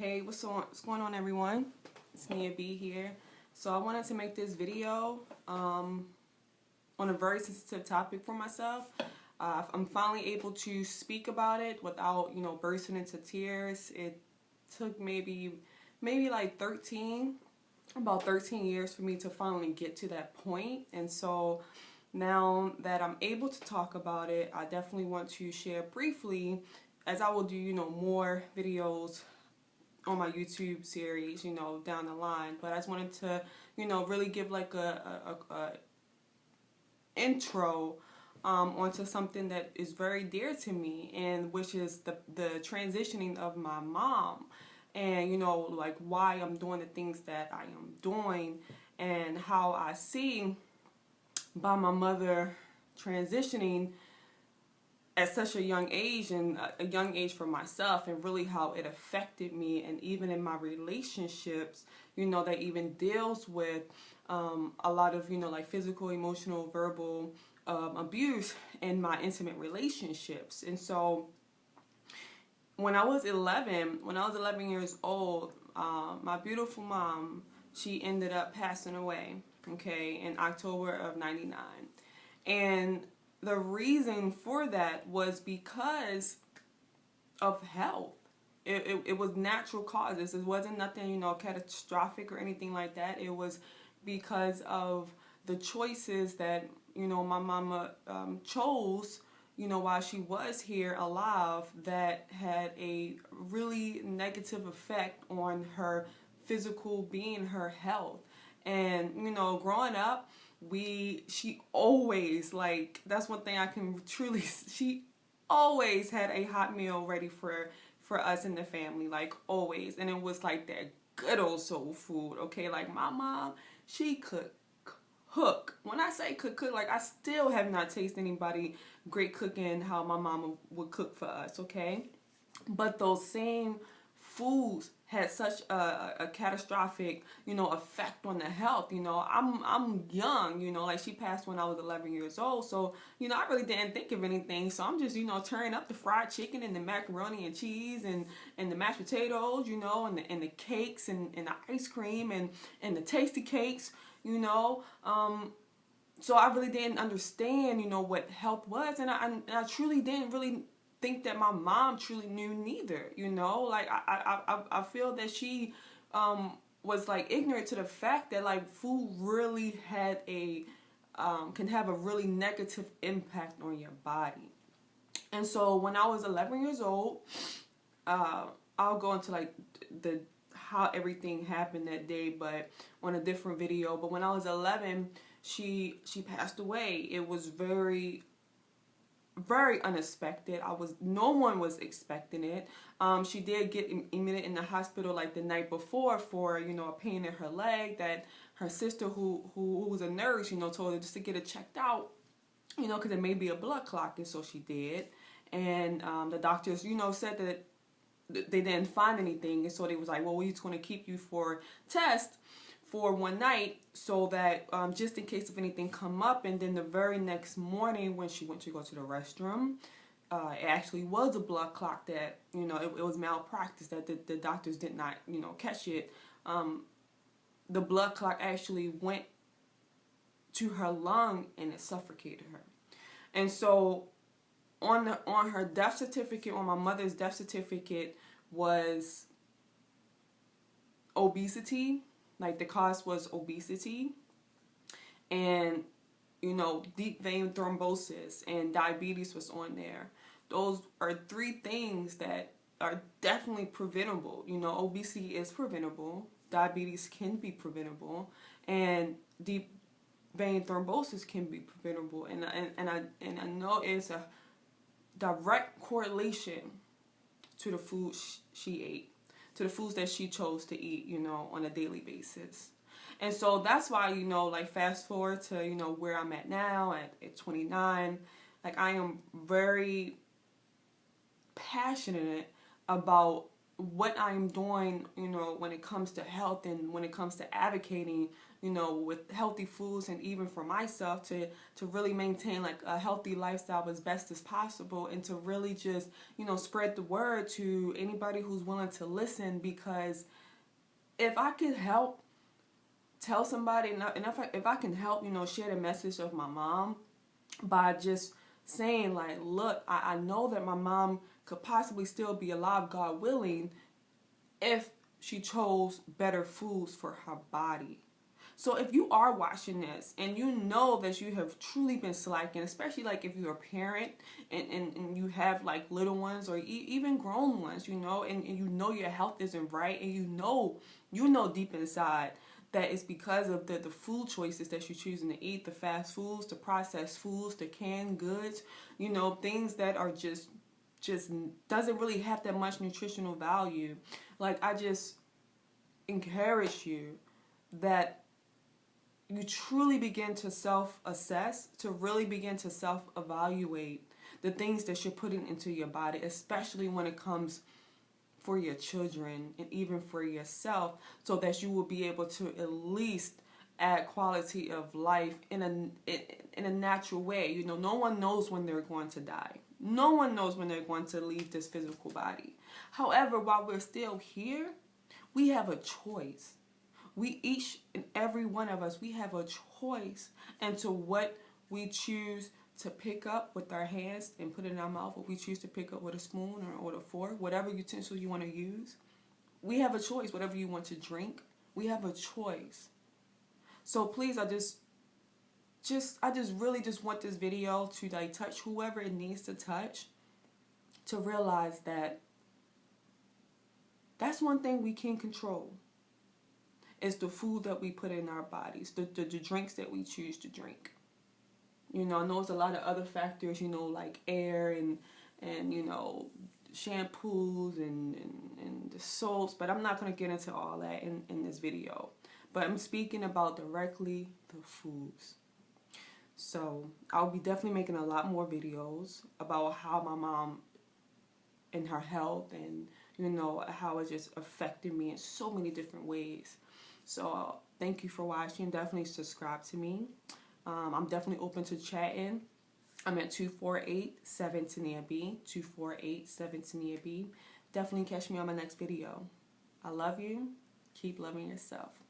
Hey, what's going on, everyone? It's Nia B here. So I wanted to make this video on a very sensitive topic for myself. I'm finally able to speak about it without, bursting into tears. It took maybe like about 13 years for me to finally get to that point. And so now that I'm able to talk about it, I definitely want to share briefly, as I will do, more videos on my YouTube series, down the line. But I just wanted to, really give like a intro onto something that is very dear to me, and which is the transitioning of my mom, and like why I'm doing the things that I am doing, and how I see by my mother transitioning at such a young age, and a young age for myself, and really how it affected me, and even in my relationships, that even deals with a lot of like physical, emotional, verbal abuse in my intimate relationships. And so when I was 11 years old, my beautiful mom, she ended up passing away, okay, in October of '99. And the reason for that was because of health. It was natural causes. It wasn't nothing, catastrophic or anything like that. It was because of the choices that, my mama chose, while she was here alive, that had a really negative effect on her physical being, her health. And, growing up, she always, like, that's one thing I can truly, she always had a hot meal ready for us in the family, like always. And it was like that good old soul food, okay? Like my mom, she could cook. When I say cook, like I still have not tasted anybody great cooking how my mama would cook for us, okay? But those same foods had such a catastrophic, effect on the health. I'm young, like she passed when I was 11 years old. So, I really didn't think of anything. So I'm just, turning up the fried chicken and the macaroni and cheese and the mashed potatoes, and the cakes and the ice cream and the tasty cakes, So I really didn't understand, what health was. And I truly didn't really think that my mom truly knew neither, like I feel that she was like ignorant to the fact that like food really had a can have a really negative impact on your body. And so when I was 11 years old, I'll go into like the how everything happened that day, but on a different video. But when I was 11, she passed away. It was very unexpected. No one was expecting it. She did get admitted in the hospital like the night before for, a pain in her leg that her sister who was a nurse, told her just to get it checked out, because it may be a blood clot. And so she did. And the doctors, said that they didn't find anything. And so they was like, well, we're just going to keep you for test for one night, so that just in case if anything come up. And then the very next morning when she went to go to the restroom, it actually was a blood clot that, it was malpractice, that the doctors did not, catch it. The blood clot actually went to her lung and it suffocated her. And so on her death certificate, on my mother's death certificate, was obesity. Like the cause was obesity, and deep vein thrombosis and diabetes was on there. Those are three things that are definitely preventable. Obesity is preventable, diabetes can be preventable, and deep vein thrombosis can be preventable. And I know it's a direct correlation to the food she ate, to the foods that she chose to eat, on a daily basis. And so that's why, like fast forward to, where I'm at now at 29, like I am very passionate about what I'm doing, you know, when it comes to health and when it comes to advocating, you know, with healthy foods, and even for myself to really maintain like a healthy lifestyle as best as possible, and to really just, you know, spread the word to anybody who's willing to listen. Because if I could help tell somebody, and if I can help, you know, share the message of my mom by just saying like, look, I know that my mom could possibly still be alive, God willing, if she chose better foods for her body. So if you are watching this and you know that you have truly been slacking, especially like if you're a parent and you have like little ones or even grown ones, you know, and you know your health isn't right, and you know deep inside that it's because of the food choices that you're choosing to eat, the fast foods, the processed foods, the canned goods, you know, things that are just doesn't really have that much nutritional value. Like, I just encourage you that you truly begin to self-assess, to really begin to self-evaluate the things that you're putting into your body, especially when it comes for your children and even for yourself, so that you will be able to at least add quality of life in a natural way. You know, no one knows when they're going to die. No one knows when they're going to leave this physical body. However, while we're still here, we have a choice. We each and every one of us, we have a choice into what we choose to pick up with our hands and put in our mouth, what we choose to pick up with a spoon or a fork, whatever utensil you want to use. We have a choice. Whatever you want to drink, we have a choice. So please, I really just want this video to like touch whoever it needs to touch, to realize that that's one thing we can control. It's the food that we put in our bodies, the drinks that we choose to drink. You know, I know there's a lot of other factors, you know, like air and you know, shampoos and the soaps, but I'm not going to get into all that in this video. But I'm speaking about directly the foods. So I'll be definitely making a lot more videos about how my mom and her health, and you know, how it just affected me in so many different ways. So thank you for watching. Definitely subscribe to me. I'm definitely open to chatting. I'm at 248-7-Tania-B. 248-7-Tania-B. Definitely catch me on my next video. I love you. Keep loving yourself.